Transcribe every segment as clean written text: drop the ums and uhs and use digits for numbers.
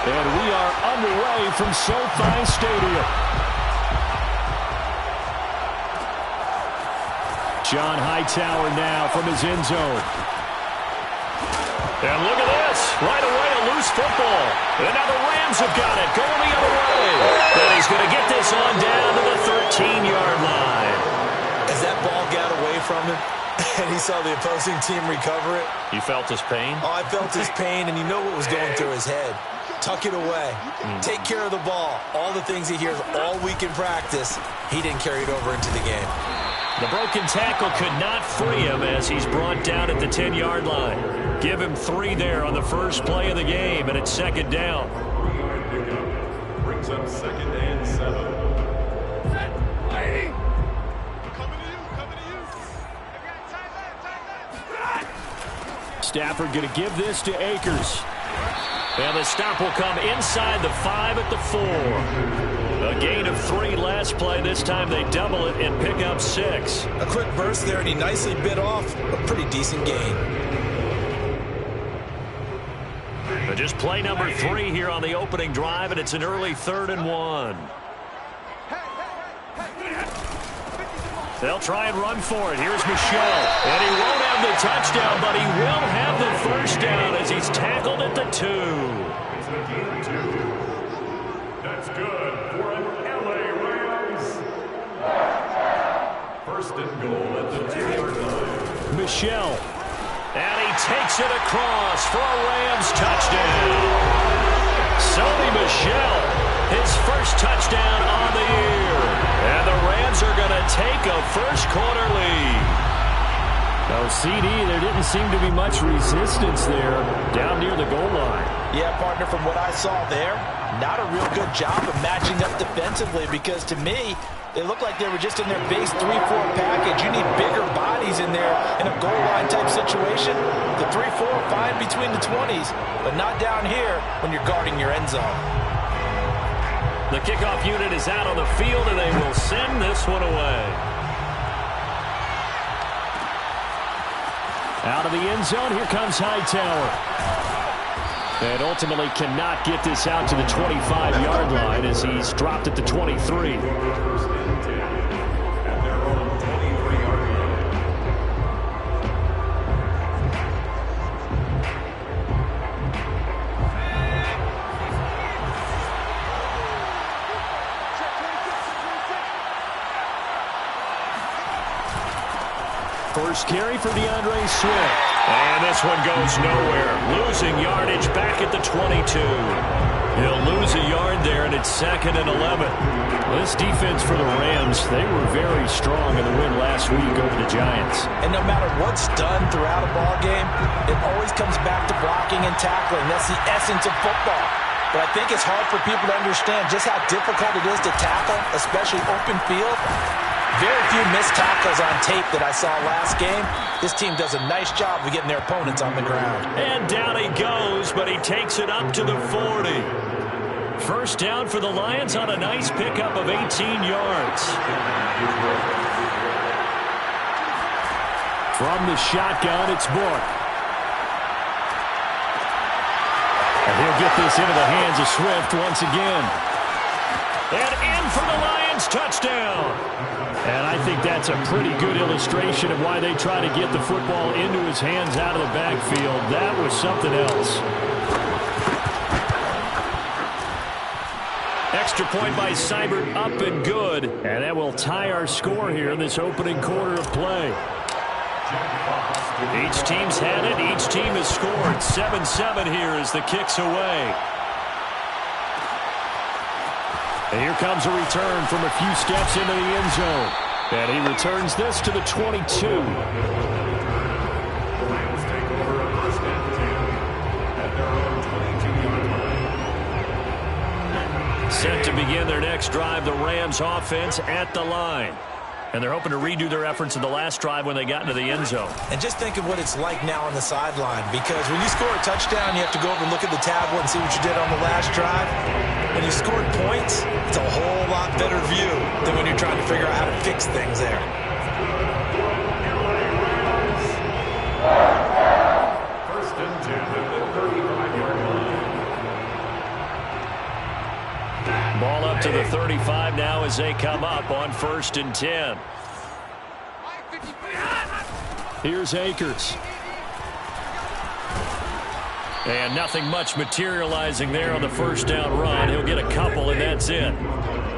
And we are underway from SoFi Stadium. John Hightower now from his end zone. And look at this. Right away, a loose football. And now the Rams have got it. Going the other way. And he's going to get this on down to the 13-yard line. As that ball got away from him, and he saw the opposing team recover it. You felt his pain? Oh, I felt his pain, and you know what was going through his head. Tuck it away. Take care of the ball. All the things he hears all week in practice, he didn't carry it over into the game. The broken tackle could not free him as he's brought down at the 10-yard line. Give him 3 there on the first play of the game, and it's second down. Brings up 2nd and 7. Stafford going to give this to Akers. And the stop will come inside the 5 at the 4. A gain of 3 last play. This time they double it and pick up 6. A quick burst there, and he nicely bit off a pretty decent gain. But just play number 3 here on the opening drive, and it's an early 3rd and 1. They'll try and run for it. Here's Michelle. And he won't have the touchdown, but he will have the first down as he's tackled at the 2. That's good for an LA Rams. 1st and goal at the 2-yard line. Michelle. And he takes it across for a Rams touchdown. Sony Michel, his first touchdown on the year. And the Rams are going to take a first-quarter lead. Oh, CD, there didn't seem to be much resistance there down near the goal line. Yeah, partner, from what I saw there, not a real good job of matching up defensively because, to me, they looked like they were just in their base 3-4 package. You need bigger bodies in there in a goal line type situation. The 3-4 fine between the 20s, but not down here when you're guarding your end zone. The kickoff unit is out on the field, and they will send this one away. Out of the end zone, here comes Hightower. And ultimately cannot get this out to the 25-yard line as he's dropped at the 23. First carry for DeAndre Swift. And this one goes nowhere. Losing yardage back at the 22. He'll lose a yard there, and it's 2nd and 11. This defense for the Rams, they were very strong in the win last week over the Giants. And no matter what's done throughout a ball game, it always comes back to blocking and tackling. That's the essence of football. But I think it's hard for people to understand just how difficult it is to tackle, especially open field. Very few missed tackles on tape that I saw last game. This team does a nice job of getting their opponents on the ground. And down he goes, but he takes it up to the 40. First down for the Lions on a nice pickup of 18 yards. From the shotgun, it's Book. And he'll get this into the hands of Swift once again. And in for the Lions touchdown. And I think that's a pretty good illustration of why they try to get the football into his hands out of the backfield. That was something else. Extra point by Seibert, up and good. And that will tie our score here in this opening quarter of play. Each team's had it. Each team has scored. 7-7 here as the kick's away. And here comes a return from a few steps into the end zone. And he returns this to the 22. Set to begin their next drive, the Rams offense at the line. And they're hoping to redo their efforts in the last drive when they got into the end zone. And just think of what it's like now on the sideline, because when you score a touchdown, you have to go over and look at the tablet and see what you did on the last drive. When you scored points, it's a whole lot better view than when you're trying to figure out how to fix things there. First and 10 at the 35-yard line. Ball up to the 35 now as they come up on 1st and 10. Here's Akers. And nothing much materializing there on the first down run. He'll get a couple, and that's it.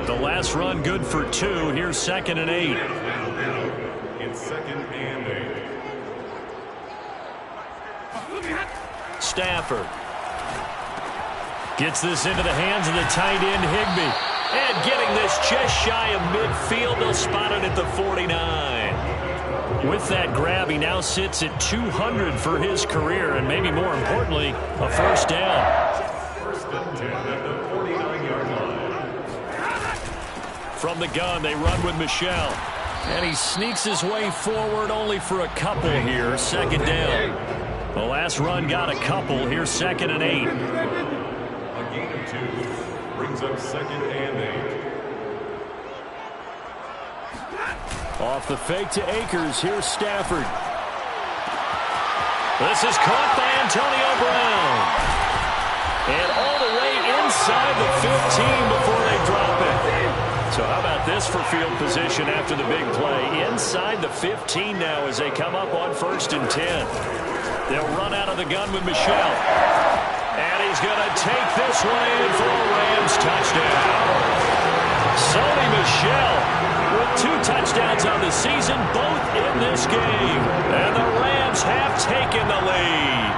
The last run good for 2. Here's 2nd and 8. It's 2nd and 8. Stafford gets this into the hands of the tight end, Higbee. And getting this just shy of midfield. They'll spot it at the 49. With that grab, he now sits at 200 for his career, and maybe more importantly, a first down. 1st and 10 at the 49-yard line. From the gun, they run with Michel. And he sneaks his way forward only for a couple here. 2nd down. The last run got a couple. Here's 2nd and 8. A gain of 2 brings up 2nd and 8. Off the fake to Akers. Here's Stafford. This is caught by Antonio Brown. And all the way inside the 15 before they drop it. So how about this for field position after the big play? Inside the 15 now as they come up on 1st and 10. They'll run out of the gun with Michel. And he's going to take this one in for a Rams touchdown. Sony Michel with 2 touchdowns on the season, both in this game. And the Rams have taken the lead.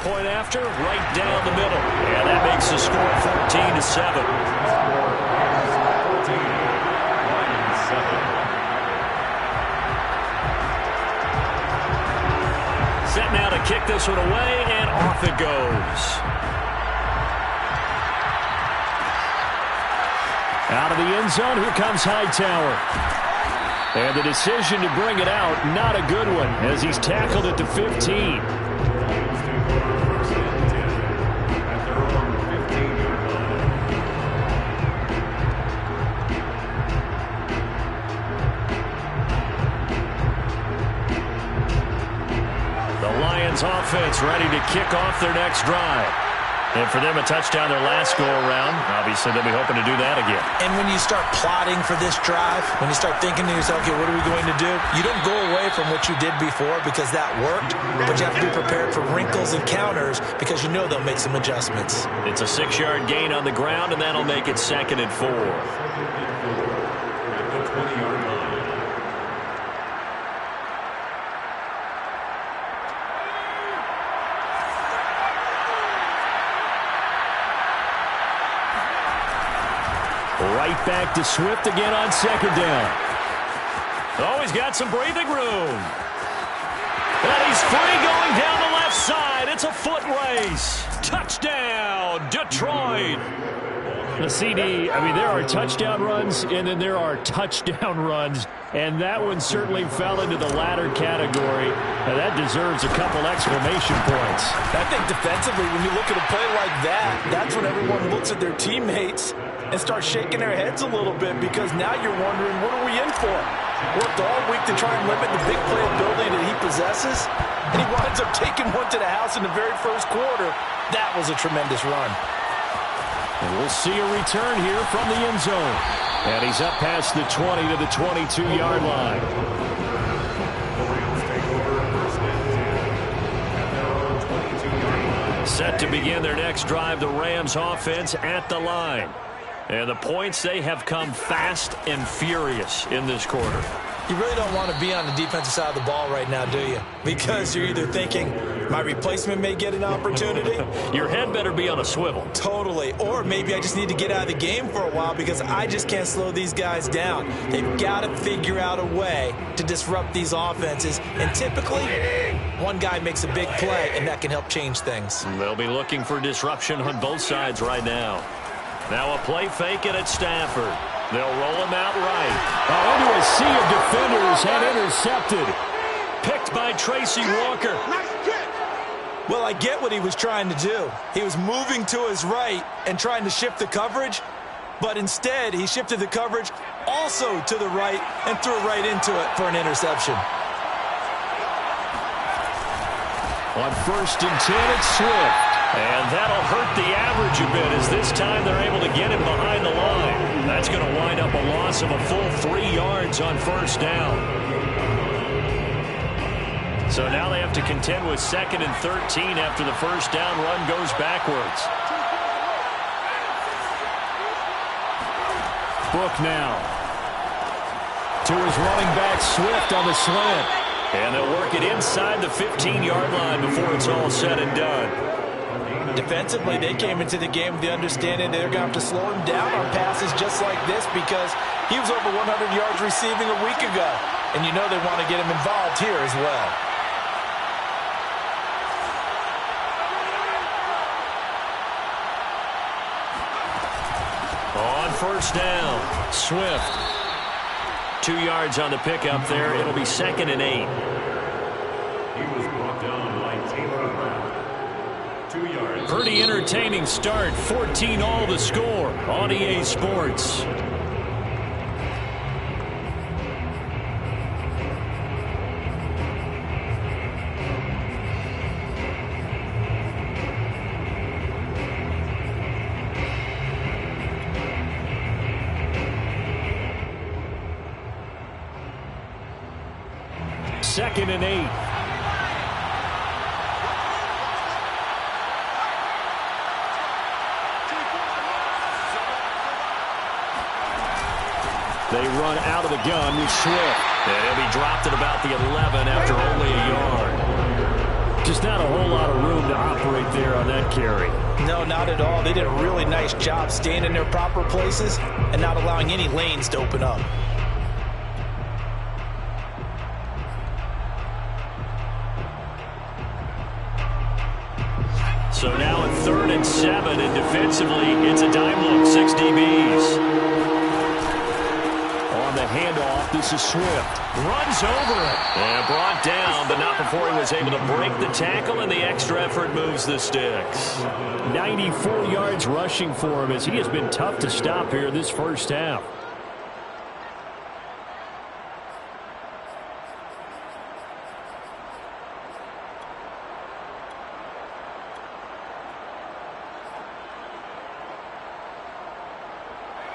Point after, right down the middle. And that makes the score 14-7. Set now to kick this one away, and off it goes. Out of the end zone, here comes Hightower. And the decision to bring it out, not a good one, as he's tackled at the 15. The Lions offense ready to kick off their next drive. And for them, a touchdown their last go-around. Obviously, they'll be hoping to do that again. And when you start plotting for this drive, when you start thinking to yourself, okay, what are we going to do? You don't go away from what you did before because that worked, but you have to be prepared for wrinkles and counters because you know they'll make some adjustments. It's a 6-yard gain on the ground, and that'll make it 2nd and 4. At the 20-yard line. Right back to Swift again on 2nd down. Oh, he's got some breathing room. And he's free going down the left side. It's a foot race. Touchdown, Detroit. The CD, I mean, there are touchdown runs, and then there are touchdown runs. And that one certainly fell into the latter category. Now, that deserves a couple exclamation points. I think defensively, when you look at a play like that, that's when everyone looks at their teammates and start shaking their heads a little bit because now you're wondering, what are we in for? Worked all week to try and limit the big play ability that he possesses, and he winds up taking one to the house in the very first quarter. That was a tremendous run. And we'll see a return here from the end zone. And he's up past the 20 to the 22-yard line. Set to begin their next drive, the Rams offense at the line. And the points, they have come fast and furious in this quarter. You really don't want to be on the defensive side of the ball right now, do you? Because you're either thinking, my replacement may get an opportunity. Your head better be on a swivel. Totally. Or maybe I just need to get out of the game for a while because I just can't slow these guys down. They've got to figure out a way to disrupt these offenses. And typically, one guy makes a big play, and that can help change things. They'll be looking for disruption on both sides right now. Now a play fake it at Stafford. They'll roll him out right. Into a sea of defenders and intercepted. Picked by Tracy Walker. Well, I get what he was trying to do. He was moving to his right and trying to shift the coverage, but instead he shifted the coverage also to the right and threw right into it for an interception. On 1st and 10, it's Swift. And that'll hurt the average a bit as this time they're able to get him behind the line. That's going to wind up a loss of a full 3 yards on 1st down. So now they have to contend with 2nd and 13 after the 1st down run goes backwards. Book now to his running back Swift on the slant. And they'll work it inside the 15-yard line before it's all said and done. Defensively, they came into the game with the understanding they're going to have to slow him down on passes just like this because he was over 100 yards receiving a week ago. And you know they want to get him involved here as well. On 1st down, Swift. 2 yards on the pickup there. It'll be 2nd and 8. He was brought down by Taylor Brown. 2 yards. Pretty entertaining start. 14-all the score on EA Sports. Second and 8. They run out of the gun with Swift. And he'll be dropped at about the 11 after only a yard. Just not a whole lot of room to operate there on that carry. No, not at all. They did a really nice job staying in their proper places and not allowing any lanes to open up. So now at 3rd and 7, and defensively, it's a dime look, 6 DBs. On the handoff, this is Swift. Runs over it. And brought down, but not before he was able to break the tackle, and the extra effort moves the sticks. 94 yards rushing for him as he has been tough to stop here this 1st half.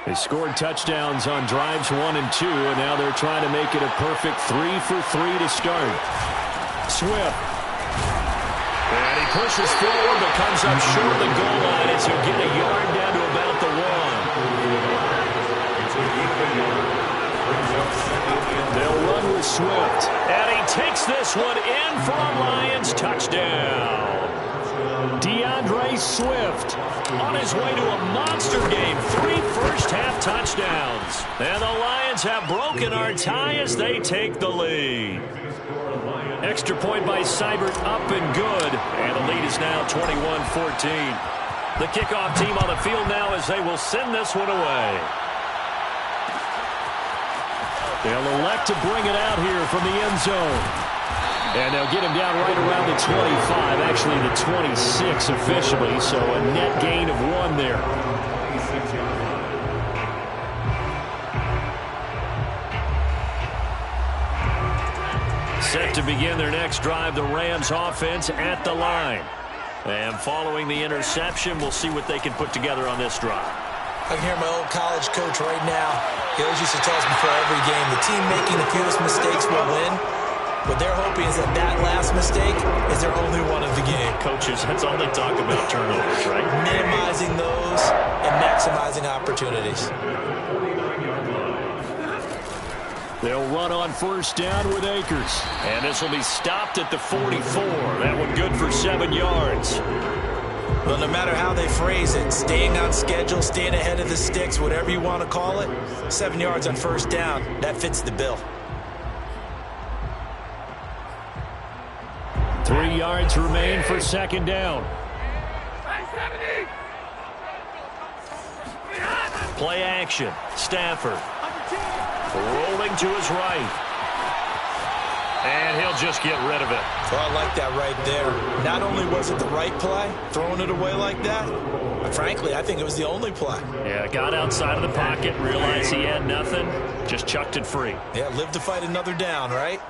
They scored touchdowns on drives 1 and 2, and now they're trying to make it a perfect 3 for 3 to start. Swift. And he pushes forward, but comes up short of the goal line as he'll get a yard down to about the 1. They'll run with Swift. And he takes this one in for a Lions touchdown. DeAndre Swift on his way to a monster game. 3 first-half touchdowns. And the Lions have broken our tie as they take the lead. Extra point by Seibert up and good. And the lead is now 21-14. The kickoff team on the field now as they will send this one away. They'll elect to bring it out here from the end zone. And they'll get him down right around the 25, actually the 26 officially, so a net gain of 1 there. Set to begin their next drive, the Rams offense at the line. And following the interception, we'll see what they can put together on this drive. I can hear my old college coach right now. He always used to tell us before every game, the team making the fewest mistakes will win. What they're hoping is that that last mistake is their only one of the game. Coaches, that's all they talk about, turnovers, right? Minimizing those and maximizing opportunities. They'll run on 1st down with Akers. And this will be stopped at the 44. That one good for 7 yards. Well, no matter how they phrase it, staying on schedule, staying ahead of the sticks, whatever you want to call it, 7 yards on 1st down, that fits the bill. 3 yards remain for 2nd down. Play action. Stafford. Rolling to his right. And he'll just get rid of it. Well, I like that right there. Not only was it the right play, throwing it away like that, but frankly, I think it was the only play. Yeah, got outside of the pocket, realized he had nothing, just chucked it free. Yeah, live to fight another down, right?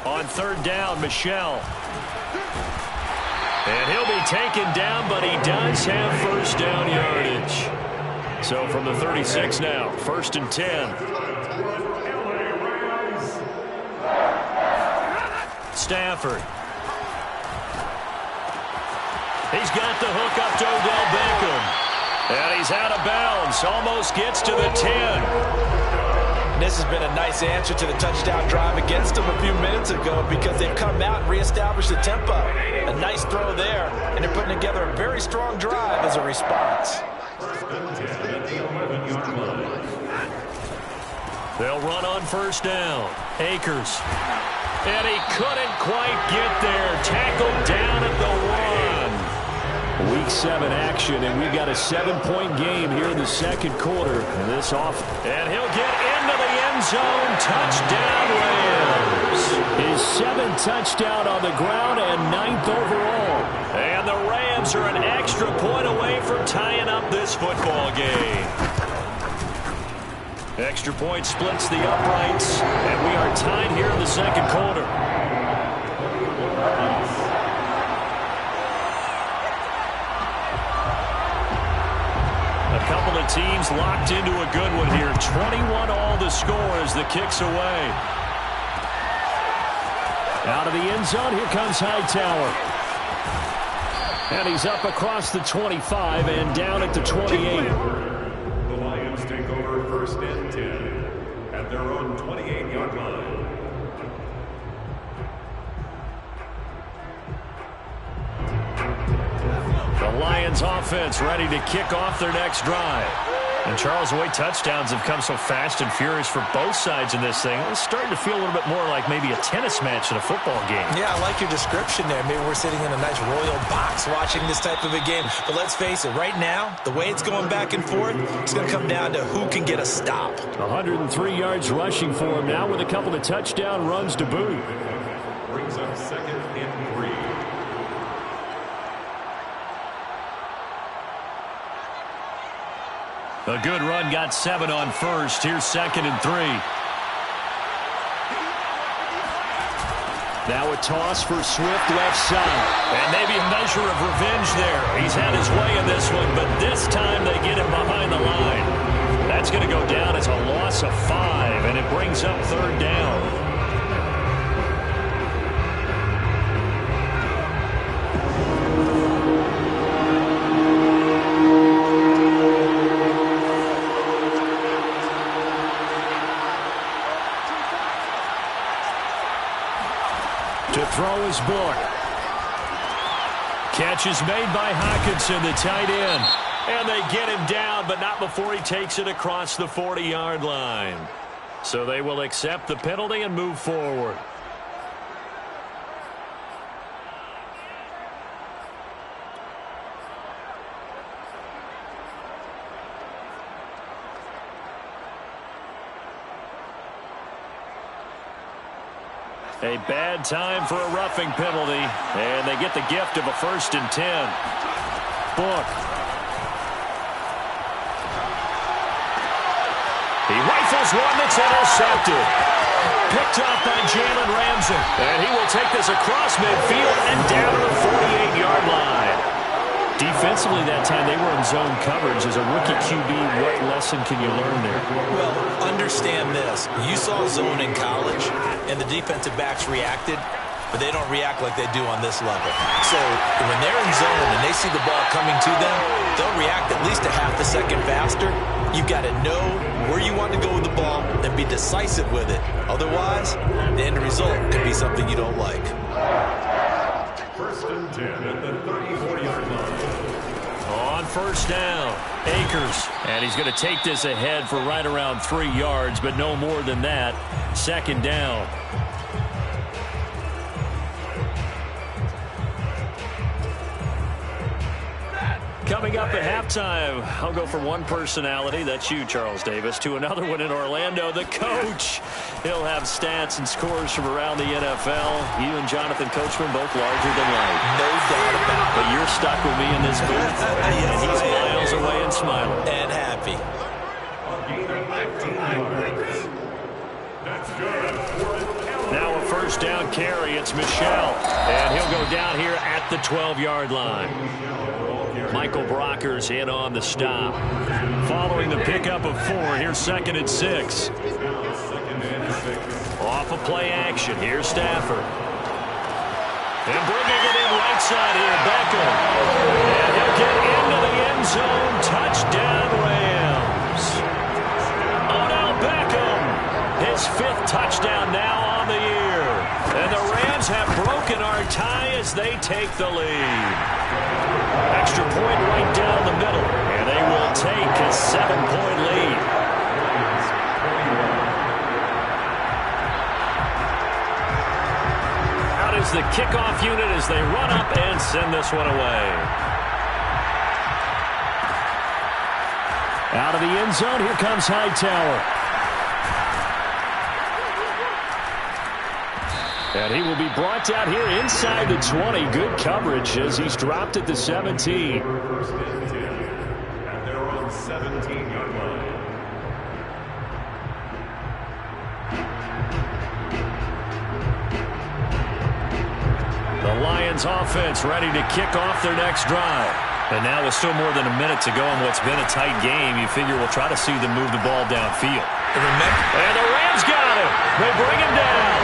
On third down, Michel. And he'll be taken down, but he does have first down yardage. So from the 36 now, 1st and 10. Stafford. He's got the hook up to Odell Beckham. And he's out of bounds. Almost gets to the 10. This has been a nice answer to the touchdown drive against them a few minutes ago because they've come out and reestablished the tempo. A nice throw there, and they're putting together a very strong drive as a response. They'll run on first down. Akers. And he couldn't quite get there. Tackled down at the 1. Week 7 action, and we've got a 7-point game here in the second quarter. And this off. And he'll get into the end zone. Touchdown, Rams. His 7th touchdown on the ground and 9th overall. And the Rams are an extra point away from tying up this football game. Extra point splits the uprights, and we are tied here in the second quarter. A couple of teams locked into a good one here. 21 all the score as the kick's away. Out of the end zone, here comes Hightower. And he's up across the 25 and down at the 28. The Lions take over 1st and 10 at their own 28-yard line. The Lions offense ready to kick off their next drive. And Charles, the way touchdowns have come so fast and furious for both sides in this thing, it's starting to feel a little bit more like maybe a tennis match in a football game. Yeah, I like your description there. Maybe we're sitting in a nice royal box watching this type of a game. But let's face it, right now, the way it's going back and forth, it's going to come down to who can get a stop. 103 yards rushing for him now with a couple of touchdown runs to boot. Brings up 2nd and 3. A good run got 7 on first. Here's 2nd and 3. Now a toss for Swift left side. And maybe a measure of revenge there. He's had his way in this one, but this time they get him behind the line. That's going to go down as a loss of 5, and it brings up 3rd down. To throw his book. Catch is made by Hockenson, the tight end. And they get him down, but not before he takes it across the 40-yard line. So they will accept the penalty and move forward. A bad time for a roughing penalty, and they get the gift of a 1st and 10. Book. He rifles one that's intercepted. Picked up by Jalen Ramsey, and he will take this across midfield and down to the 48-yard line. Defensively that time, they were in zone coverage. As a rookie QB, what lesson can you learn there? Well, understand this. You saw zone in college, and the defensive backs reacted, but they don't react like they do on this level. So when they're in zone and they see the ball coming to them, they'll react at least a half a second faster. You've got to know where you want to go with the ball and be decisive with it. Otherwise, the end result could be something you don't like. 1st and 10 at the 34-yard line. On first down, Akers. And he's going to take this ahead for right around 3 yards, but no more than that. 2nd down. Coming up at halftime, I'll go from one personality, that's you, Charles Davis, to another one in Orlando, the coach. He'll have stats and scores from around the NFL. You and Jonathan Coachman both larger than life. No doubt about it. But you're stuck with me in this booth, and he's miles away and smiling. And happy. That's good. Now a first down carry. It's Michel. And he'll go down here at the 12-yard line. Michael Brockers in on the stop. Following the pickup of 4, here's 2nd and 6. Off of play action. Here's Stafford. And bringing it in right side here, Beckham. And he'll get into the end zone. Touchdown, Rams. Odell Beckham. His 5th touchdown now on the year. And the Rams have broken our tie as they take the lead. Extra point right down the middle. And they will take a 7-point lead. Is the kickoff unit as they run up and send this one away. Out of the end zone, here comes Hightower. And he will be brought down here inside the 20. Good coverage as he's dropped at the 17. First and 10 at their own 17-yard line. The Lions offense ready to kick off their next drive. And now with still more than a minute to go in what's been a tight game, you figure we'll try to see them move the ball downfield. And the Rams got him. They bring him down.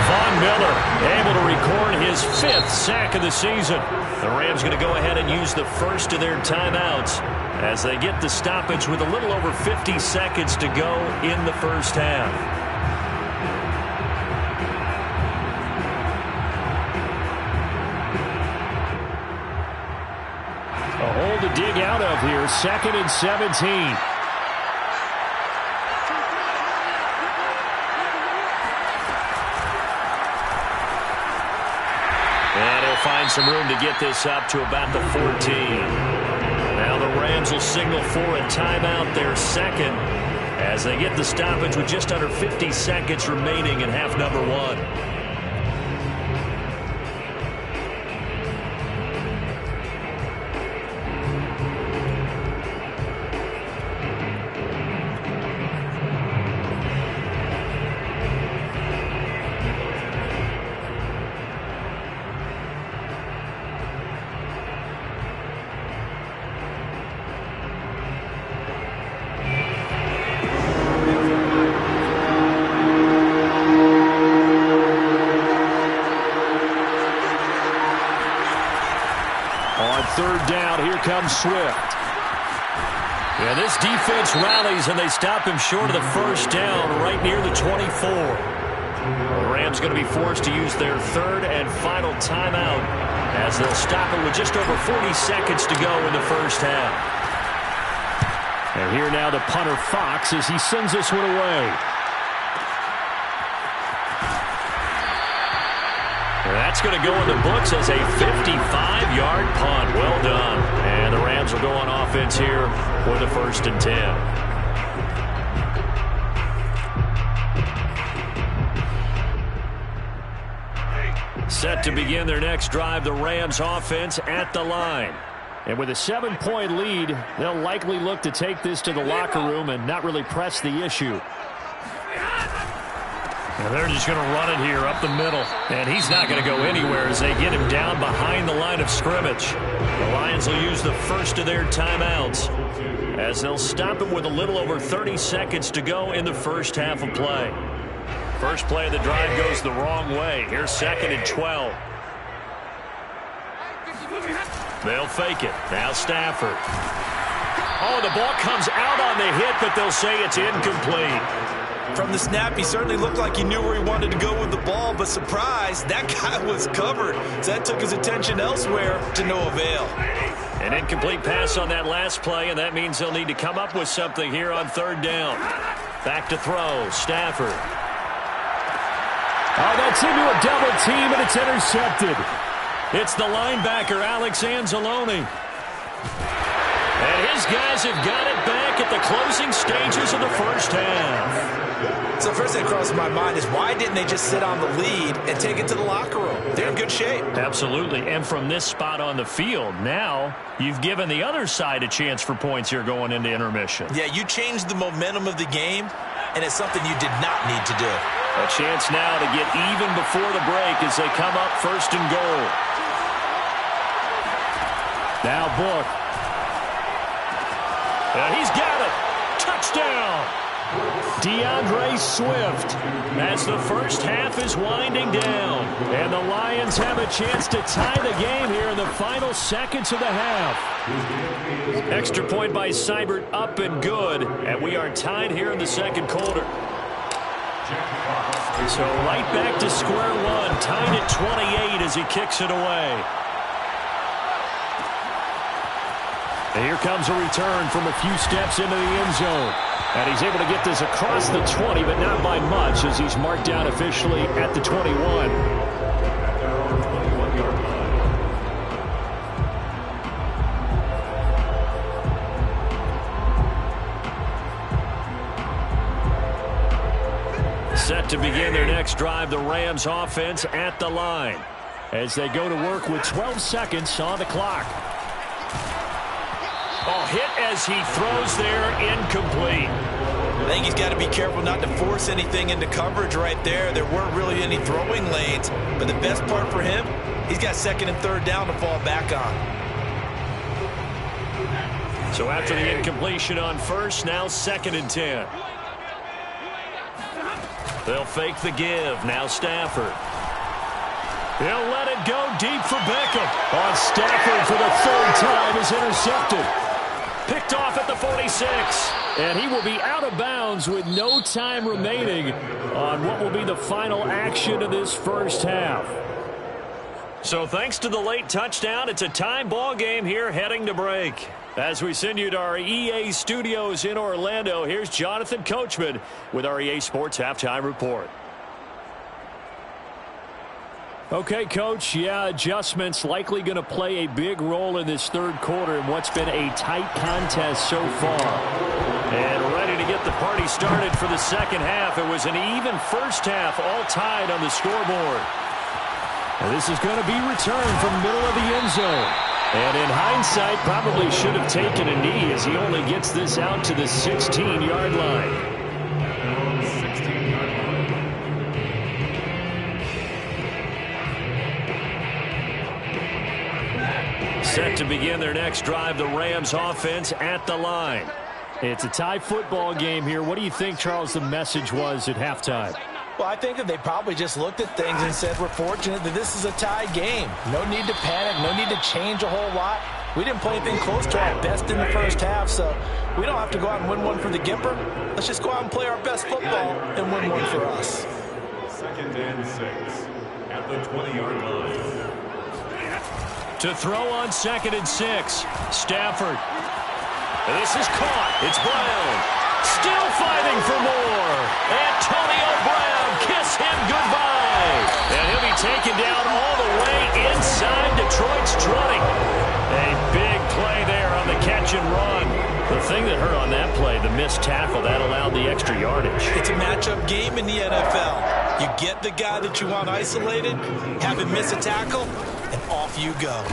Von Miller able to record his 5th sack of the season. The Rams going to go ahead and use the first of their timeouts as they get the stoppage with a little over 50 seconds to go in the first half. A hole to dig out of here. 2nd and 17. And he'll find some room to get this up to about the 14. Now the Rams will signal for a timeout, their 2nd, as they get the stoppage with just under 50 seconds remaining in half number 1. On 3rd down, here comes Swift. Yeah, this defense rallies, and they stop him short of the first down right near the 24. The Rams going to be forced to use their 3rd and final timeout as they'll stop it with just over 40 seconds to go in the first half. And here now the punter Fox as he sends this one away. That's going to go in the books as a 55-yard punt. Well done. And the Rams will go on offense here for the 1st and 10. Set to begin their next drive, the Rams offense at the line. And with a 7-point lead, they'll likely look to take this to the locker room and not really press the issue. And they're just going to run it here up the middle. And he's not going to go anywhere as they get him down behind the line of scrimmage. The Lions will use the first of their timeouts as they'll stop him with a little over 30 seconds to go in the first half of play. First play of the drive goes the wrong way. Here's 2nd and 12. They'll fake it. Now Stafford. Oh, the ball comes out on the hit, but they'll say it's incomplete. From the snap, he certainly looked like he knew where he wanted to go with the ball, but surprise, that guy was covered. So that took his attention elsewhere to no avail. An incomplete pass on that last play, and that means they'll need to come up with something here on 3rd down. Back to throw, Stafford. Oh, that's into a double team, and it's intercepted. It's the linebacker, Alex Anzalone. And his guys have got it back at the closing stages of the first half. So first thing that crosses my mind is why didn't they just sit on the lead and take it to the locker room? They're in good shape. Absolutely. And from this spot on the field, now you've given the other side a chance for points here going into intermission. Yeah, you changed the momentum of the game, and it's something you did not need to do. A chance now to get even before the break as they come up 1st and goal. Now Book. He's got it. Touchdown. DeAndre Swift as the first half is winding down. And the Lions have a chance to tie the game here in the final seconds of the half. Extra point by Seibert up and good. And we are tied here in the second quarter. So right back to square one. Tied at 28 as he kicks it away. And here comes a return from a few steps into the end zone. And he's able to get this across the 20, but not by much as he's marked down officially at the 21. Set to begin their next drive, the Rams offense at the line as they go to work with 12 seconds on the clock. Oh, hit as he throws there, incomplete. I think he's got to be careful not to force anything into coverage right there. There weren't really any throwing lanes, but the best part for him, he's got 2nd and 3rd down to fall back on. So after the incompletion on 1st, now 2nd and 10. They'll fake the give. Now Stafford. He'll let it go deep for Beckham. On Stafford for the 3rd time is intercepted. Picked off at the 46. And he will be out of bounds with no time remaining on what will be the final action of this first half. So thanks to the late touchdown, it's a tie ball game here heading to break. As we send you to our EA studios in Orlando, here's Jonathan Coachman with our EA Sports Halftime Report. Okay, Coach, adjustments likely going to play a big role in this 3rd quarter in what's been a tight contest so far. And ready to get the party started for the 2nd half. It was an even first half, all tied on the scoreboard. And this is going to be returned from middle of the end zone. And in hindsight, probably should have taken a knee as he only gets this out to the 16-yard line. Set to begin their next drive, the Rams offense at the line. It's a tie football game here. What do you think, Charles, the message was at halftime? Well, I think that they probably just looked at things and said, we're fortunate that this is a tie game. No need to panic, no need to change a whole lot. We didn't play anything close to our best in the first half, so we don't have to go out and win one for the Gipper. Let's just go out and play our best football and win one for us. 2nd and 6 at the 20-yard line. To throw on 2nd and 6, Stafford. This is caught. It's Brown. Still fighting for more. Antonio Brown, kiss him goodbye. And he'll be taken down all the way inside Detroit's 20. A big play there on the catch and run. The thing that hurt on that play, the missed tackle, that allowed the extra yardage. It's a matchup game in the NFL. You get the guy that you want isolated, have him miss a tackle, and off you go.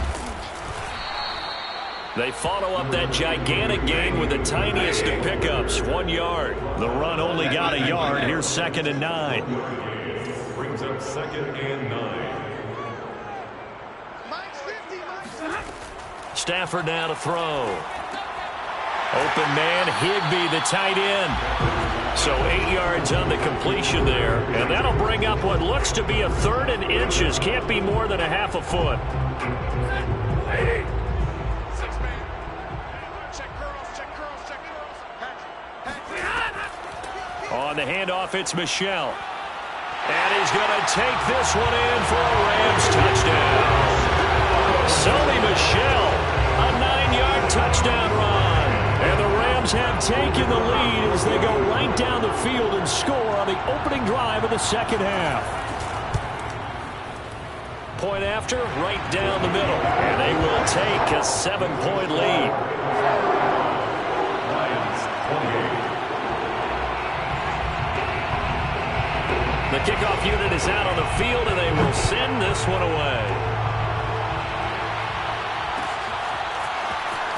They follow up that gigantic gain with the tiniest of pickups, 1 yard. The run only got a yard. Here's 2nd and 9. Brings up 2nd and 9. Stafford now to throw. Open man, Higbee, the tight end. So 8 yards on the completion there. And that'll bring up what looks to be a 3rd and inches. Can't be more than a half a foot. On the handoff, it's Michel. And he's going to take this one in for a Rams touchdown. Sony Michel, a 9-yard touchdown run. And the Rams have taken the lead as they go right down the field and score on the opening drive of the 2nd half. Point after, right down the middle. And they will take a 7-point lead. Lions 28. The kickoff unit is out on the field, and they will send this one away.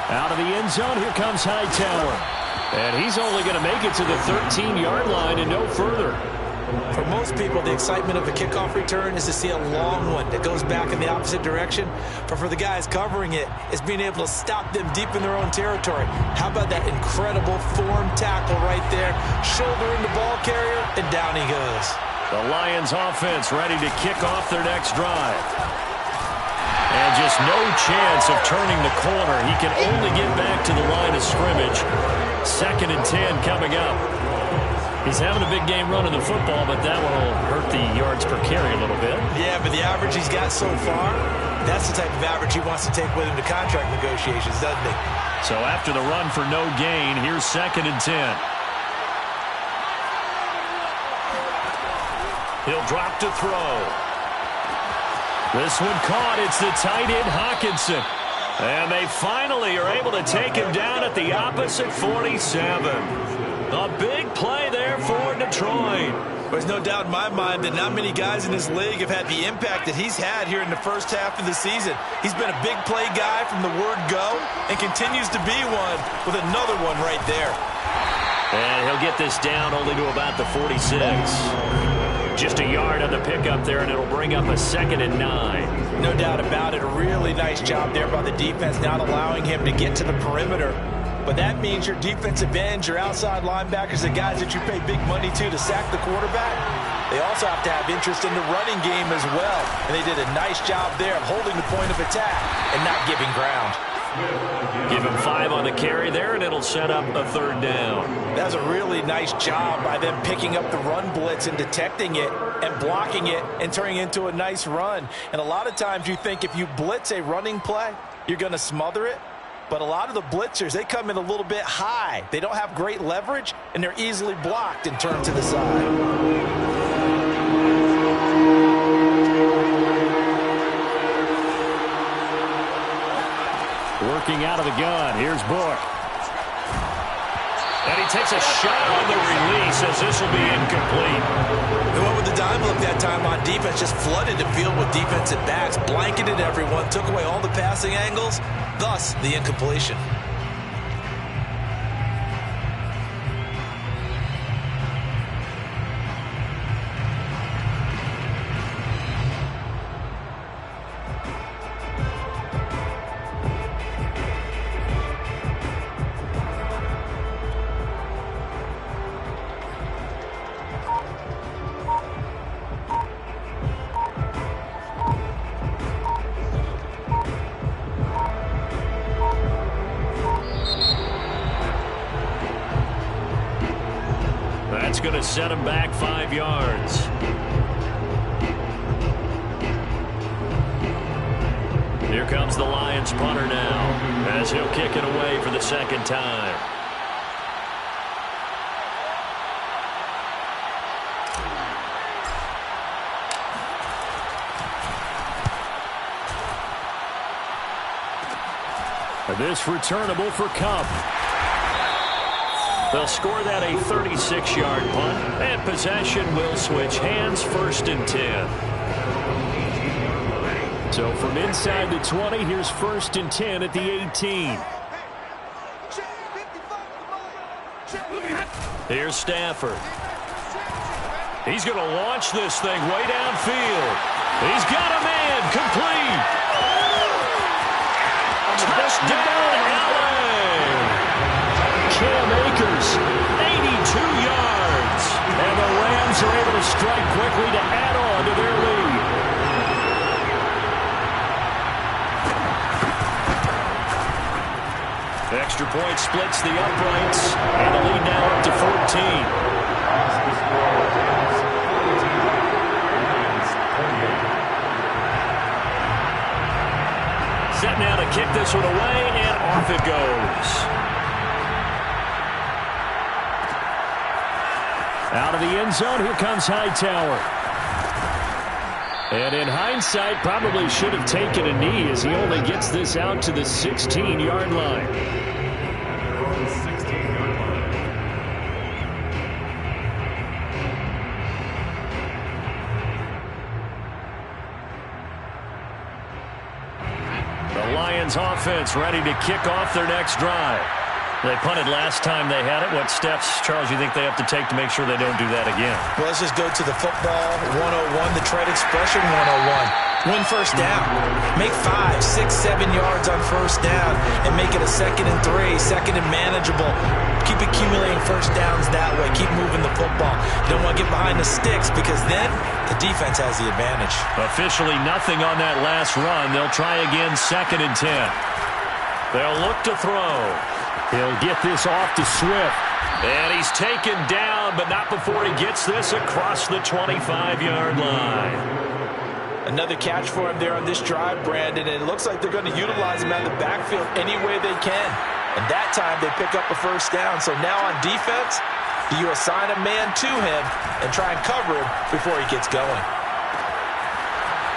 Out of the end zone, here comes Hightower. And he's only going to make it to the 13-yard line and no further. For most people, the excitement of a kickoff return is to see a long one that goes back in the opposite direction. But for the guys covering it, it's being able to stop them deep in their own territory. How about that incredible form tackle right there? Shoulder in the ball carrier, and down he goes. The Lions offense ready to kick off their next drive. And just no chance of turning the corner. He can only get back to the line of scrimmage. 2nd and 10 coming up. He's having a big game running the football, but that one will hurt the yards per carry a little bit. Yeah, but the average he's got so far, that's the type of average he wants to take with him to contract negotiations, doesn't he? So after the run for no gain, here's 2nd and 10. He'll drop to throw. This one caught. It's the tight end, Hockenson. And they finally are able to take him down at the opposite 47. A big play there for Detroit. There's no doubt in my mind that not many guys in this league have had the impact that he's had here in the first half of the season. He's been a big play guy from the word go and continues to be one with another one right there. And he'll get this down only to about the 46. Just a yard on the pickup there, and it'll bring up a 2nd and 9. No doubt about it. A really nice job there by the defense, not allowing him to get to the perimeter. But that means your defensive ends, your outside linebackers, the guys that you pay big money to sack the quarterback, they also have to have interest in the running game as well. And they did a nice job there of holding the point of attack and not giving ground. Give him 5 on the carry there, and it'll set up a 3rd down. That's a really nice job by them picking up the run blitz and detecting it and blocking it and turning it into a nice run. And a lot of times you think if you blitz a running play, you're going to smother it. But a lot of the blitzers, they come in a little bit high. They don't have great leverage, and they're easily blocked and turned to the side. Working out of the gun. Here's Book. And he takes a shot on the release as this will be incomplete. They went with the dime look that time on defense, just flooded the field with defensive backs, blanketed everyone, took away all the passing angles, thus the incompletion. That's going to set him back 5 yards. Here comes the Lions punter now as he'll kick it away for the 2nd time. This returnable for Cup. They'll score that a 36-yard punt, and possession will switch hands, 1st and 10. So from inside the 20, here's 1st and 10 at the 18. Here's Stafford. He's going to launch this thing way downfield. He's got a man, complete. Touchdown, LA. Cam Akers, 82 yards. And the Rams are able to strike quickly to add on to their lead. Extra point splits the uprights. And the lead now up to 14. Set now to kick this one away, and off it goes. Out of the end zone, here comes Hightower. And in hindsight, probably should have taken a knee as he only gets this out to the 16-yard line. The Lions offense ready to kick off their next drive. They punted last time they had it. What steps, Charles, you think they have to take to make sure they don't do that again? Well, let's just go to the football 101, the trade expression 101. Win first down. Make 5, 6, 7 yards on first down and make it a 2nd and 3, 2nd and manageable. Keep accumulating first downs that way. Keep moving the football. You don't want to get behind the sticks because then the defense has the advantage. Officially nothing on that last run. They'll try again 2nd and 10. They'll look to throw. He'll get this off to Swift. And he's taken down, but not before he gets this across the 25-yard line. Another catch for him there on this drive, Brandon, and it looks like they're going to utilize him out of the backfield any way they can. And that time they pick up a first down. So now on defense, you assign a man to him and try and cover him before he gets going.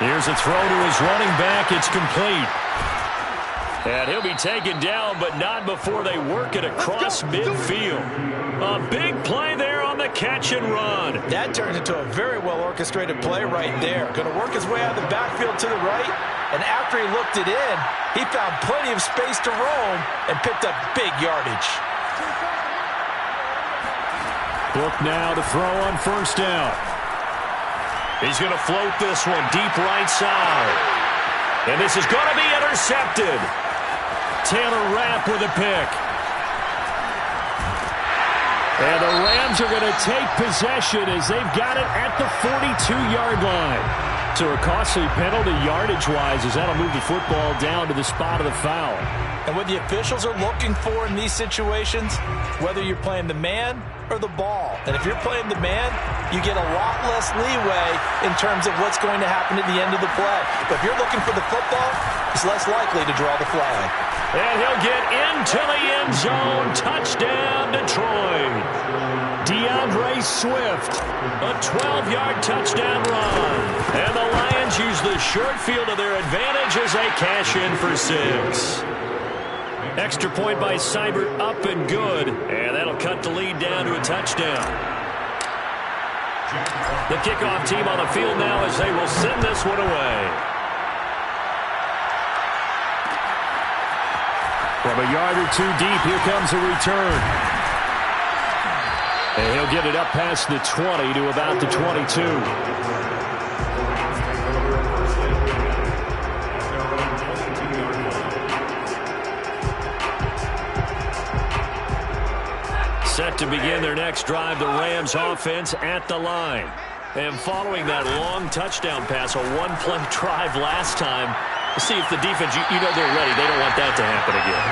Here's a throw to his running back. It's complete. And he'll be taken down, but not before they work it across midfield. A big play there on the catch and run. That turns into a very well-orchestrated play right there. Going to work his way out of the backfield to the right, and after he looked it in, he found plenty of space to roam and picked up big yardage. Book now to throw on first down. He's going to float this one deep right side. And this is going to be intercepted. Taylor Rapp with a pick. And the Rams are going to take possession as they've got it at the 42-yard line. So a costly penalty yardage-wise as that'll move the football down to the spot of the foul. And what the officials are looking for in these situations, whether you're playing the man or the ball. And if you're playing the man, you get a lot less leeway in terms of what's going to happen at the end of the play. But if you're looking for the football, it's less likely to draw the flag. And he'll get into the end zone. Touchdown, Detroit. DeAndre Swift, a 12-yard touchdown run. And the Lions use the short field to their advantage as they cash in for 6. Extra point by Seibert, up and good. And that'll cut the lead down to a touchdown. The kickoff team on the field now as they will send this one away. From a yard or two deep, here comes a return. And he'll get it up past the 20 to about the 22. Set to begin their next drive, the Rams offense at the line. And following that long touchdown pass, a one-play drive last time, see if the defense, you know they're ready. They don't want that to happen again.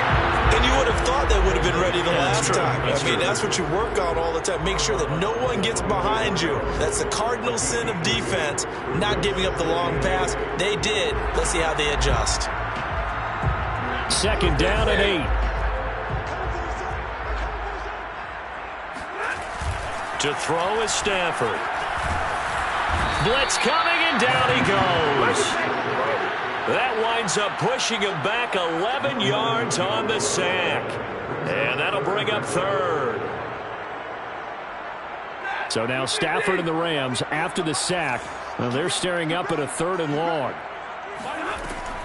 And you would have thought they would have been ready the last time. I mean, that's what you work on all the time. Make sure that no one gets behind you. That's the cardinal sin of defense, not giving up the long pass. They did. Let's see how they adjust. 2nd down and 8. To throw is Stafford. Blitz coming, and down he goes. That winds up pushing him back 11 yards on the sack. And that'll bring up 3rd. So now Stafford and the Rams, after the sack, well, they're staring up at a 3rd and long.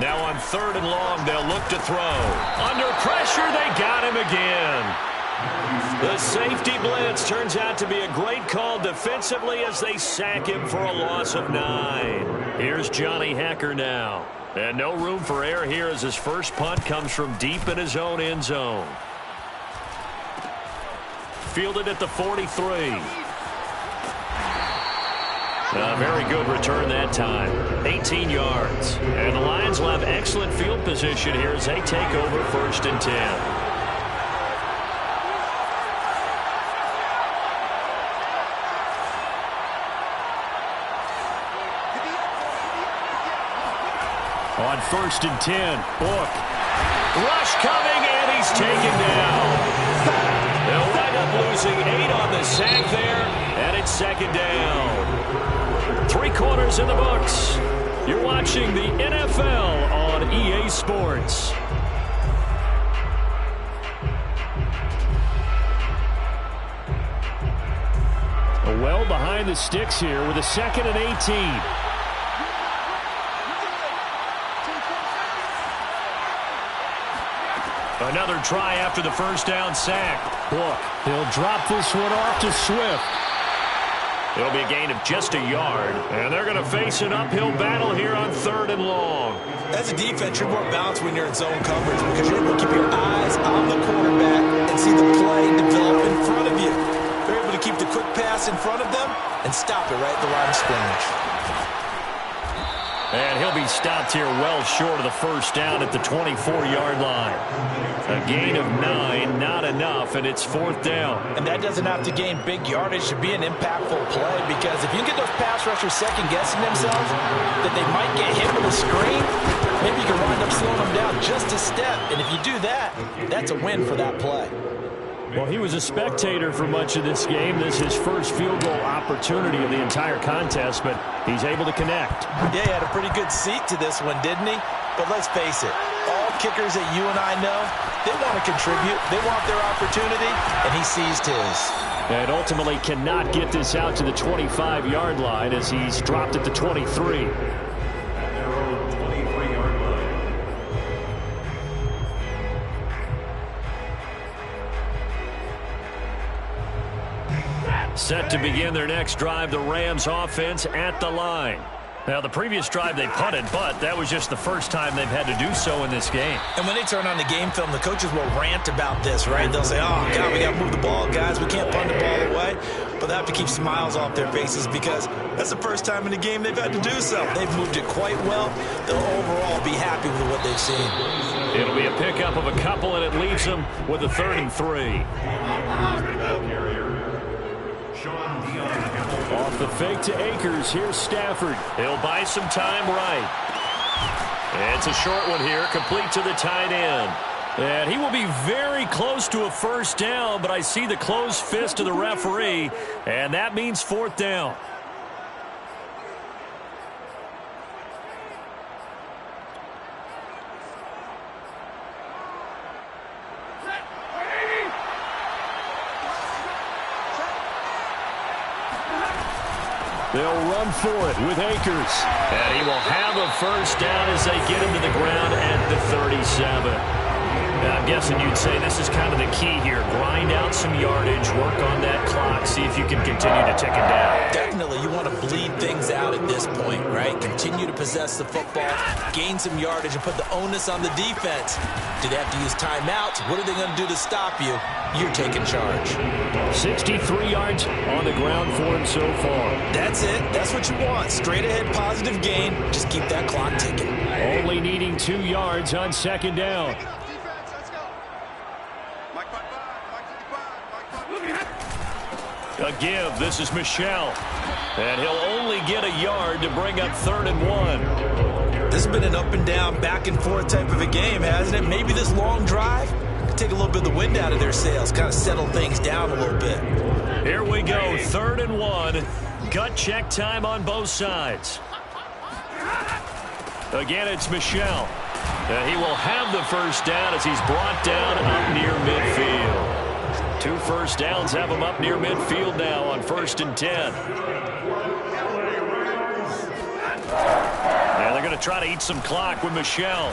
Now on 3rd and long, they'll look to throw. Under pressure, they got him again. The safety blitz turns out to be a great call defensively as they sack him for a loss of 9. Here's Johnny Hacker now. And no room for error here as his first punt comes from deep in his own end zone. Fielded at the 43. A very good return that time. 18 yards. And the Lions will have excellent field position here as they take over 1st and 10. On 1st and 10, Book. Rush coming, and he's taken down. They'll wind up losing 8 on the sack there, and it's 2nd down. 3 quarters in the books. You're watching the NFL on EA Sports. Well behind the sticks here with a 2nd and 18. Another try after the first down sack. Look, he'll drop this one off to Swift. It'll be a gain of just a yard, and they're going to face an uphill battle here on 3rd and long. As a defense, you're more balanced when you're in zone coverage because you're able to keep your eyes on the quarterback and see the play develop in front of you. They're able to keep the quick pass in front of them and stop it right at the line of scrimmage. And he'll be stopped here well short of the first down at the 24-yard line. A gain of 9, not enough, and it's 4th down. And that doesn't have to gain big yardage to be an impactful play, because if you get those pass rushers second-guessing themselves, that they might get hit with a screen, maybe you can wind up slowing them down just a step. And if you do that, that's a win for that play. Well, he was a spectator for much of this game. This is his first field goal opportunity of the entire contest, but he's able to connect. Yeah, he had a pretty good seat to this one, didn't he? But let's face it, all kickers that you and I know, they want to contribute. They want their opportunity, and he seized his. And ultimately cannot get this out to the 25-yard line as he's dropped at the 23. Set to begin their next drive, the Rams offense at the line. Now, the previous drive they punted, but that was just the first time they've had to do so in this game. And when they turn on the game film, the coaches will rant about this, right? They'll say, oh, God, we got to move the ball, guys. We can't punt the ball away. But they have to keep smiles off their faces because that's the first time in the game they've had to do so. They've moved it quite well. They'll overall be happy with what they've seen. It'll be a pickup of a couple, and it leaves them with a 3rd and 3. Off the fake to Akers. Here's Stafford. He'll buy some time right. And it's a short one here, complete to the tight end. And he will be very close to a first down, but I see the closed fist of the referee, and that means 4th down. They'll run for it with Akers. And he will have a first down as they get him to the ground at the 37. Now, I'm guessing you'd say this is kind of the key here. Grind out some yardage, work on that clock, see if you can continue to tick it down. Definitely, you want to bleed things out at this point, right? Continue to possess the football, gain some yardage, and put the onus on the defense. Do they have to use timeouts? What are they going to do to stop you? You're taking charge. 63 yards on the ground for him so far. That's it. That's what you want. Straight ahead, positive gain. Just keep that clock ticking. Only needing 2 yards on 2nd down. A give. This is Michel. And he'll only get a yard to bring up 3rd and 1. This has been an up and down, back and forth type of a game, hasn't it? Maybe this long drive could take a little bit of the wind out of their sails, kind of settle things down a little bit. Here we go, 3rd and 1. Gut check time on both sides. Again, it's Michel. And he will have the first down as he's brought down up near midfield. 2 first downs have him up near midfield now on 1st and 10. And they're going to try to eat some clock with Michel.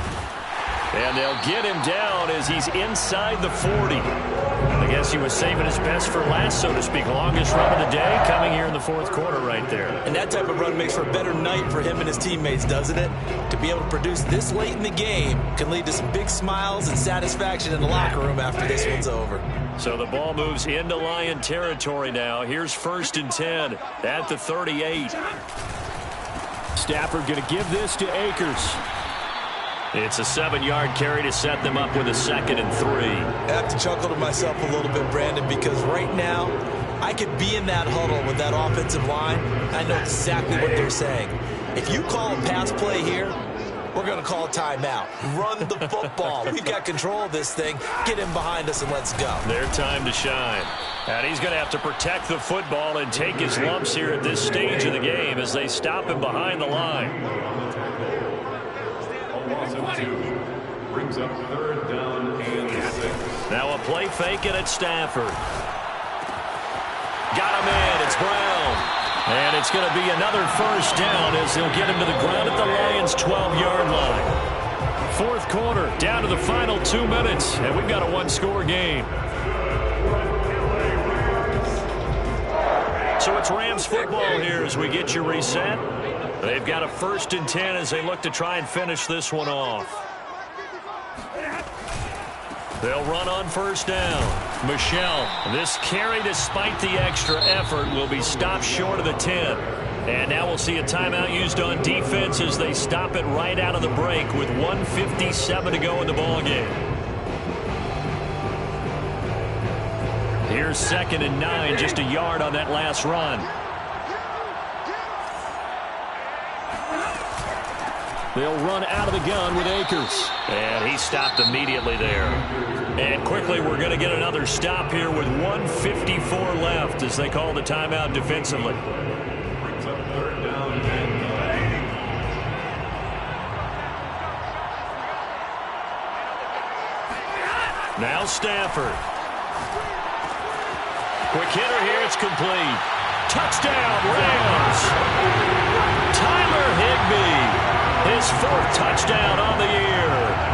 And they'll get him down as he's inside the 40. I guess he was saving his best for last, so to speak. Longest run of the day coming here in the 4th quarter right there. And that type of run makes for a better night for him and his teammates, doesn't it? To be able to produce this late in the game can lead to some big smiles and satisfaction in the locker room after this one's over. So the ball moves into Lion territory now. Here's 1st and 10 at the 38. Stafford going to give this to Akers. It's a 7-yard carry to set them up with a 2nd and 3. I have to chuckle to myself a little bit, Brandon, because right now I could be in that huddle with that offensive line. I know exactly what they're saying. If you call a pass play here, we're going to call a timeout. Run the football. We've got control of this thing. Get him behind us and let's go. Their time to shine. And he's going to have to protect the football and take his lumps here at this stage of the game as they stop him behind the line. Brings up 3rd down and 6. Now a play fake it at Stafford. Got him in. It's Brown. And it's going to be another first down as they'll get him to the ground at the Lions' 12-yard line. fourth quarter, down to the final 2 minutes, and we've got a one-score game. So it's Rams football here as we get you reset. They've got a 1st and 10 as they look to try and finish this one off. They'll run on 1st down. Michel, this carry, despite the extra effort, will be stopped short of the 10. And now we'll see a timeout used on defense as they stop it right out of the break with 1:57 to go in the ballgame. Here's 2nd and 9, just a yard on that last run. They'll run out of the gun with Akers. And he stopped immediately there. And quickly, we're going to get another stop here with 1:54 left as they call the timeout defensively. Brings up 3rd down and 9. Now Stafford. Quick hitter here, it's complete. Touchdown, Rams. Tyler Higbee. His 4th touchdown on the year.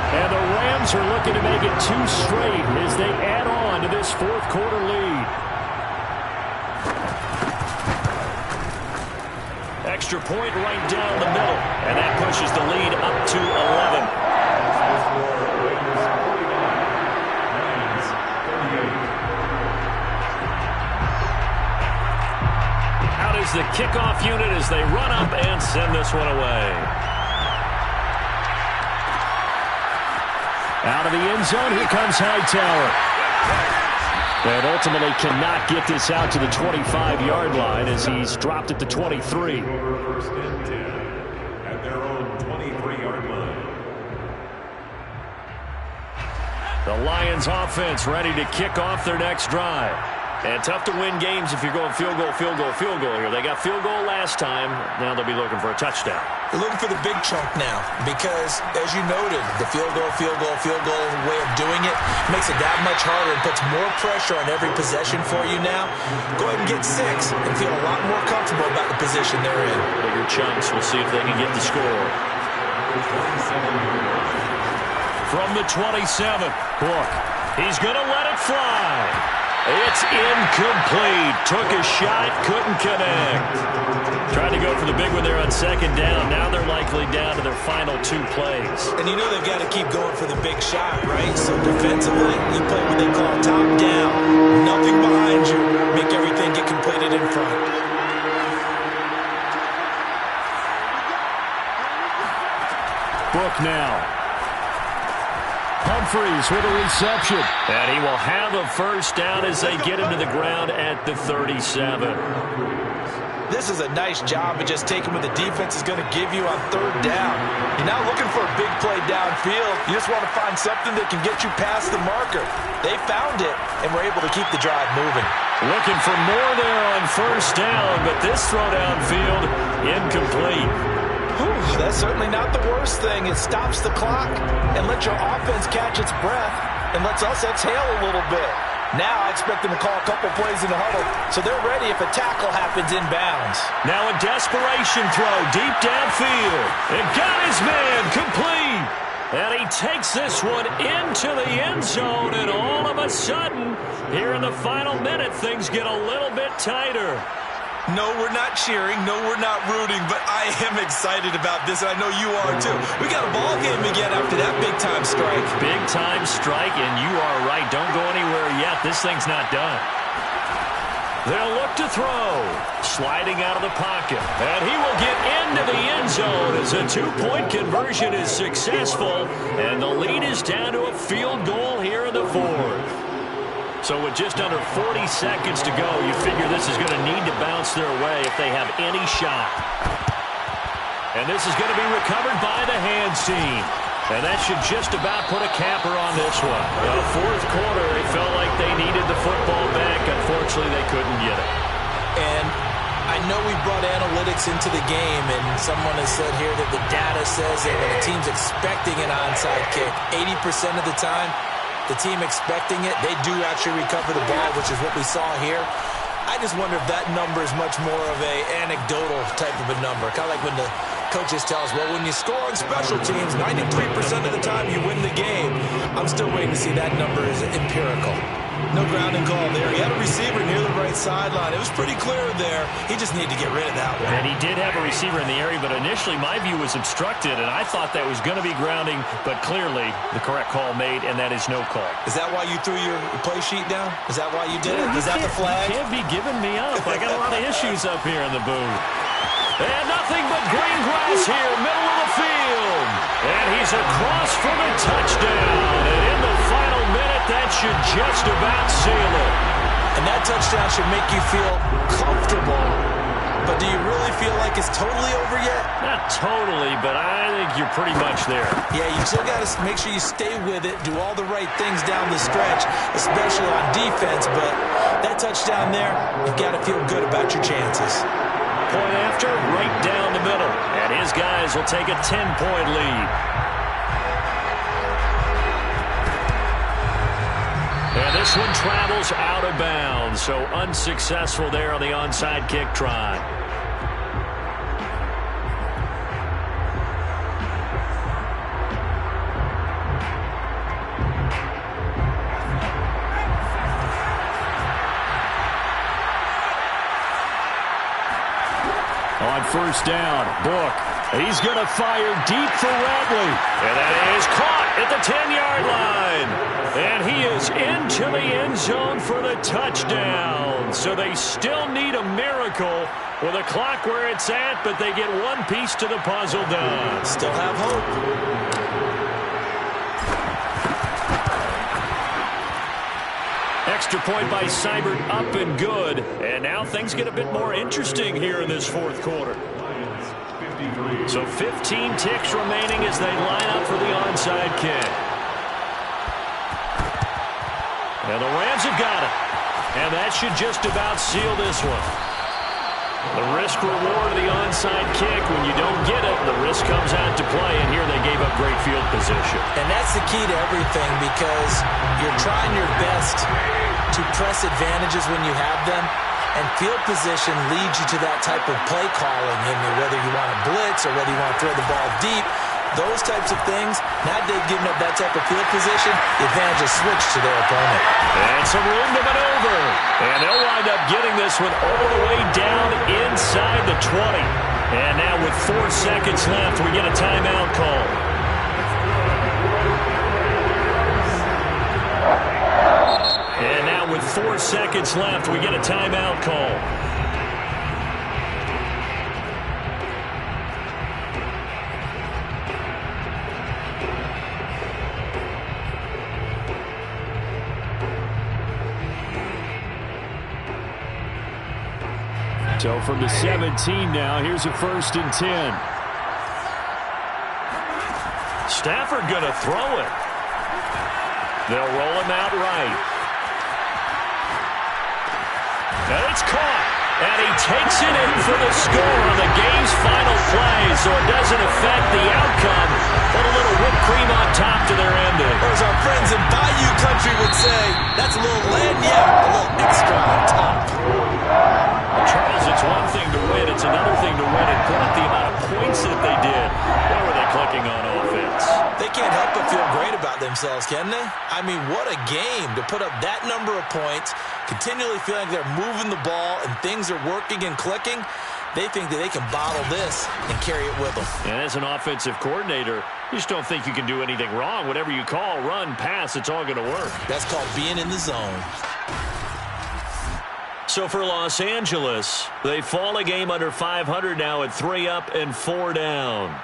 And the Rams are looking to make it 2 straight as they add on to this 4th quarter lead. Extra point right down the middle. And that pushes the lead up to 11. Out is the kickoff unit as they run up and send this one away. Out of the end zone, here comes Hightower. And ultimately cannot get this out to the 25-yard line as he's dropped at the 23. 1st and 10 at their own 23-yard line. The Lions offense ready to kick off their next drive. And tough to win games if you're going field goal, field goal, field goal here. They got field goal last time. Now they'll be looking for a touchdown. They're looking for the big chunk now because, as you noted, the field goal way of doing it makes it that much harder and puts more pressure on every possession for you now. Go ahead and get 6 and feel a lot more comfortable about the position they're in. Bigger chunks. We'll see if they can get the score. From the 27, Cook. He's going to let it fly. It's incomplete. Took a shot, couldn't connect. Tried to go for the big one there on 2nd down. Now they're likely down to their final 2 plays. And you know they've got to keep going for the big shot, right? So defensively, you play what they call top down. Nothing behind you. Make everything get completed in front. Book now. Humphreys with a reception. And he will have a 1st down as they get him to the ground at the 37. This is a nice job of just taking what the defense is going to give you on 3rd down. You're not looking for a big play downfield. You just want to find something that can get you past the marker. They found it and were able to keep the drive moving. Looking for more there on 1st down, but this throw downfield, incomplete. Whew, that's certainly not the worst thing. It stops the clock and lets your offense catch its breath and lets us exhale a little bit. Now I expect them to call a couple plays in the huddle, so they're ready if a tackle happens inbounds. Now a desperation throw deep downfield. And got his man complete. And he takes this one into the end zone, and all of a sudden, here in the final minute, things get a little bit tighter. No, we're not cheering. No, we're not rooting. But I am excited about this, and I know you are too. We got a ball game again after that big-time strike. Big-time strike, and you are right. Don't go anywhere yet. This thing's not done. They'll look to throw. Sliding out of the pocket. And he will get into the end zone as a 2-point conversion is successful. And the lead is down to a field goal here in the 4th. So with just under 40 seconds to go, you figure this is going to need to bounce their way if they have any shot. And this is going to be recovered by the hands team. And that should just about put a capper on this one. In the 4th quarter, it felt like they needed the football back. Unfortunately, they couldn't get it. And I know we brought analytics into the game, and someone has said here that the data says that when a team's expecting an onside kick, 80% of the time, the team expecting it, they do actually recover the ball, which is what we saw here. I just wonder if that number is much more of a anecdotal type of a number. Kind of like when the Coaches tell us, well, when you score on special teams, 93% of the time you win the game. I'm still waiting to see that number is empirical. No grounding call there. He had a receiver near the right sideline. It was pretty clear there. He just needed to get rid of that one. And he did have a receiver in the area, but initially my view was obstructed, and I thought that was going to be grounding, but clearly the correct call made, and that is no call. Is that why you threw your play sheet down? Is that why you did it? Is that the flag? You can't be giving me up. I got a lot of issues up here in the booth. And nothing but green grass here, middle of the field. And he's across for the touchdown. And in the final minute, that should just about seal it. And that touchdown should make you feel comfortable. But do you really feel like it's totally over yet? Not totally, but I think you're pretty much there. Yeah, you still got to make sure you stay with it, do all the right things down the stretch, especially on defense. But that touchdown there, you've got to feel good about your chances. Point after, right down the middle. And his guys will take a 10-point lead. And this one travels out of bounds, so unsuccessful there on the onside kick try. On first down, Book. He's going to fire deep for Radley. And that is caught at the 10-yard line. And he is into the end zone for the touchdown. So they still need a miracle with a clock where it's at, but they get one piece to the puzzle done. Still have hope. Extra point by Seibert, up and good. And now things get a bit more interesting here in this fourth quarter. So 15 ticks remaining as they line up for the onside kick. And the Rams have got it. And that should just about seal this one. The risk-reward of the onside kick, when you don't get it, the risk comes out to play, and here they gave up great field position. And that's the key to everything, because you're trying your best to press advantages when you have them, and field position leads you to that type of play calling, and whether you want to blitz or whether you want to throw the ball deep, those types of things. Now they've given up that type of field position, the advantage is switched to their opponent. And some room to maneuver. And they'll wind up getting this one all the way down inside the 20. And now with 4 seconds left, we get a timeout call. And now with 4 seconds left, we get a timeout call. So from the 17 now, here's a 1st and 10. Stafford going to throw it. They'll roll him out right. And it's caught. And he takes it in for the score on the game's final play, so it doesn't affect the outcome, but a little whipped cream on top to their ending. Or as our friends in Bayou Country would say, that's a little lagniappe, a little extra on top. Charles, it's one thing to win. It's another thing to win and put up the amount of points that they did. Where were they clicking on offense? They can't help but feel great about themselves, can they? I mean, what a game to put up that number of points, continually feeling like they're moving the ball and things are working and clicking. They think that they can bottle this and carry it with them. And as an offensive coordinator, you just don't think you can do anything wrong. Whatever you call, run, pass, it's all going to work. That's called being in the zone. So for Los Angeles, they fall a game under 500 now at 3 up and 4 down.